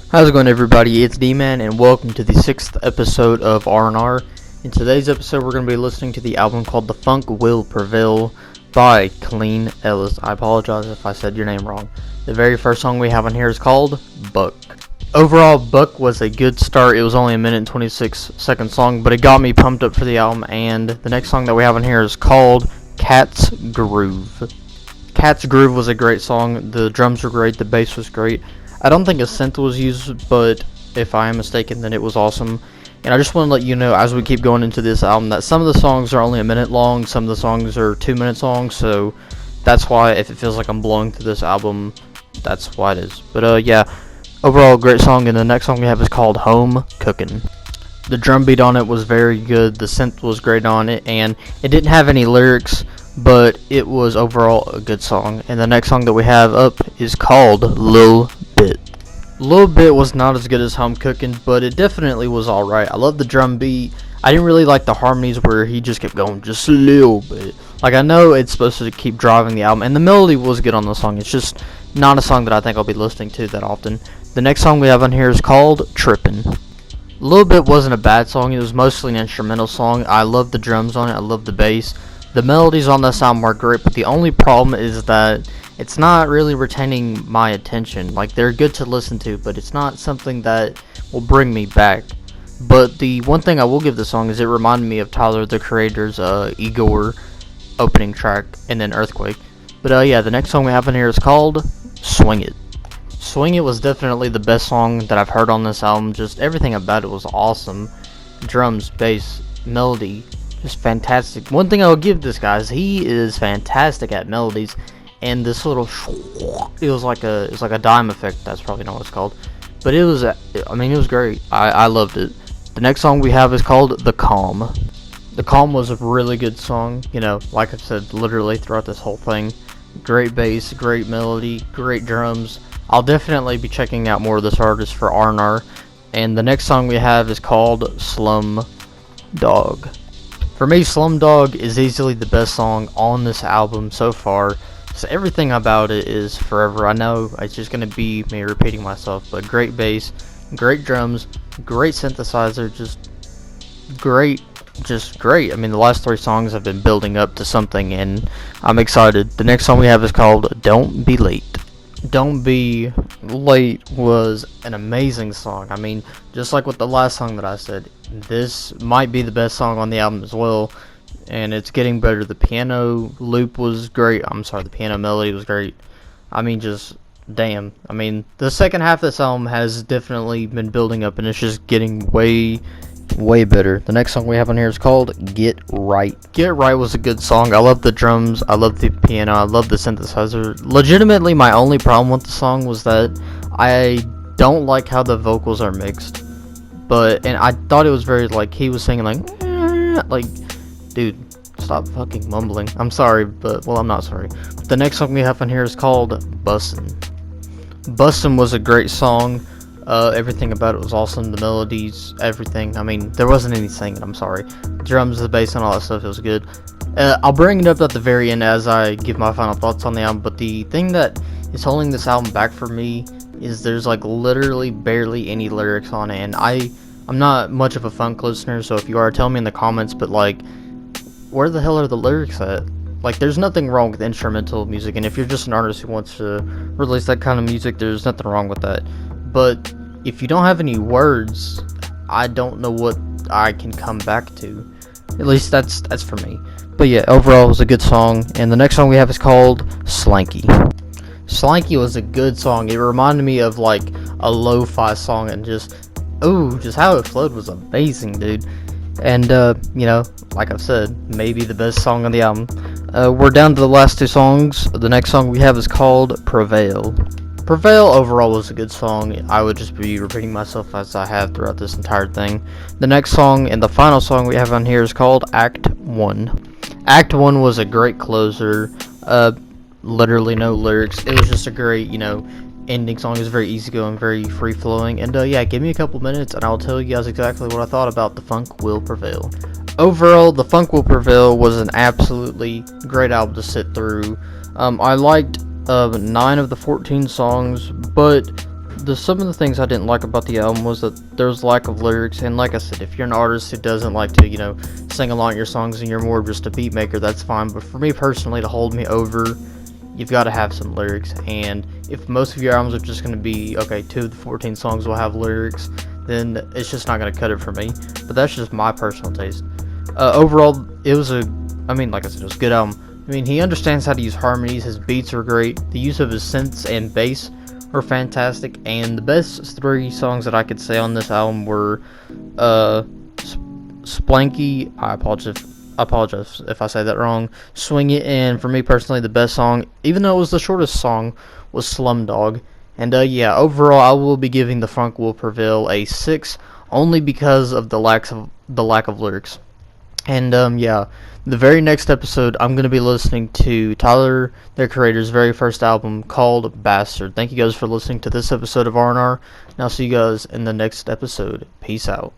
How's it going, everybody? It's D-Man, and welcome to the 6th episode of R&R. In today's episode, we're going to be listening to the album called The Funk Will Prevail by Colleen Ellis. I apologize if I said your name wrong. The very first song we have on here is called Buck. Overall, Buck was a good start. It was only a minute and 26-second song, but it got me pumped up for the album, and the next song that we have on here is called Cat's Groove. Cat's Groove was a great song. The drums were great, the bass was great. I don't think a synth was used, but if I am mistaken, then it was awesome. And I just want to let you know, as we keep going into this album, that some of the songs are only a minute long, some of the songs are 2 minutes long, so that's why, if it feels like I'm blowing through this album, that's why it is. But yeah, overall great song, and the next song we have is called Home Cookin'. The drum beat on it was very good, the synth was great on it, and it didn't have any lyrics, but it was overall a good song. And the next song that we have up is called Lil Bit. Lil Bit was not as good as Home Cookin', but it definitely was alright. I love the drum beat. I didn't really like the harmonies where he just kept going just a little bit. Like, I know it's supposed to keep driving the album, and the melody was good on the song. It's just not a song that I think I'll be listening to that often. The next song we have on here is called Trippin'. Lil Bit wasn't a bad song. It was mostly an instrumental song. I love the drums on it. I love the bass. The melodies on this album are great, but the only problem is that it's not really retaining my attention. Like, they're good to listen to, but it's not something that will bring me back. But the one thing I will give this song is it reminded me of Tyler, the Creator's Igor opening track, and then Earthquake. But yeah, the next song we have in here is called Swing It. Swing It was definitely the best song that I've heard on this album. Just everything about it was awesome. Drums, bass, melody, just fantastic. One thing I will give this guy is he is fantastic at melodies, and this little it was like a dime effect. That's probably not what it's called, but it was, I mean, it was great. I loved it. The next song we have is called The Calm. The Calm was a really good song, you know, like I said, literally throughout this whole thing. Great bass, great melody, great drums. I'll definitely be checking out more of this artist for R&R. And the next song we have is called Slum Dog. For me, Slum Dog is easily the best song on this album so far. So everything about it is forever. I know it's just going to be me repeating myself, but great bass, great drums, great synthesizer, just great. I mean, the last 3 songs have been building up to something, and I'm excited. The next song we have is called Don't Be Late. Don't Be Late was an amazing song. I mean, just like with the last song that I said, this might be the best song on the album as well, and it's getting better. The piano loop was great. The piano melody was great. I mean, just damn. I mean, the second half of this album has definitely been building up, and it's just getting way better. The next song we have on here is called Get Right. Get Right was a good song. I love the drums, I love the piano, I love the synthesizer. Legitimately, my only problem with the song was that I don't like how the vocals are mixed. And I thought it was very, like, he was singing like, dude, stop fucking mumbling. I'm sorry, but, well, I'm not sorry. The next song we have on here is called Bussin'. Bussin' was a great song. Everything about it was awesome. The melodies, everything. I mean, there wasn't any singing, I'm sorry. The drums, the bass, and all that stuff, it was good. I'll bring it up at the very end as I give my final thoughts on the album, but the thing that is holding this album back for me is there's, like, literally barely any lyrics on it, and I'm not much of a funk listener, so if you are, tell me in the comments, but, like, where the hell are the lyrics at? Like, there's nothing wrong with instrumental music, and if you're just an artist who wants to release that kind of music, there's nothing wrong with that. But if you don't have any words, I don't know what I can come back to. At least that's for me. But yeah, overall it was a good song, and the next song we have is called Slanky. Slanky was a good song. It reminded me of, like, a lo-fi song, and just how it flowed was amazing, dude. And you know, like I've said, maybe the best song on the album. We're down to the last 2 songs. The next song we have is called Prevail. Prevail overall was a good song. I would just be repeating myself as I have throughout this entire thing. The next song and the final song we have on here is called Act 1. Act 1 was a great closer. Literally no lyrics. It was just a great, you know, ending song. It was very easygoing, very free-flowing. And yeah, give me a couple minutes and I'll tell you guys exactly what I thought about The Funk Will Prevail. Overall, The Funk Will Prevail was an absolutely great album to sit through. I liked 9 of the 14 songs, but some of the things I didn't like about the album was that there's lack of lyrics, and like I said, if you're an artist who doesn't like to, sing along your songs and you're more just a beat maker, that's fine. But for me personally, to hold me over, you've got to have some lyrics. And if most of your albums are just going to be, okay, 2 of the 14 songs will have lyrics, then it's just not going to cut it for me. But that's just my personal taste. Overall, it was like I said, it was a good album. He understands how to use harmonies, his beats are great, the use of his synths and bass were fantastic, and the best 3 songs that I could say on this album were Splanky, I apologize if I say that wrong, Swing It, and for me personally, the best song, even though it was the shortest song, was Slum Dog. And overall, I will be giving The Funk Will Prevail a 6, only because of the lack of lyrics. And the very next episode, I'm going to be listening to Tyler, their creator's very first album called Bastard. Thank you guys for listening to this episode of R&R, and I'll see you guys in the next episode. Peace out.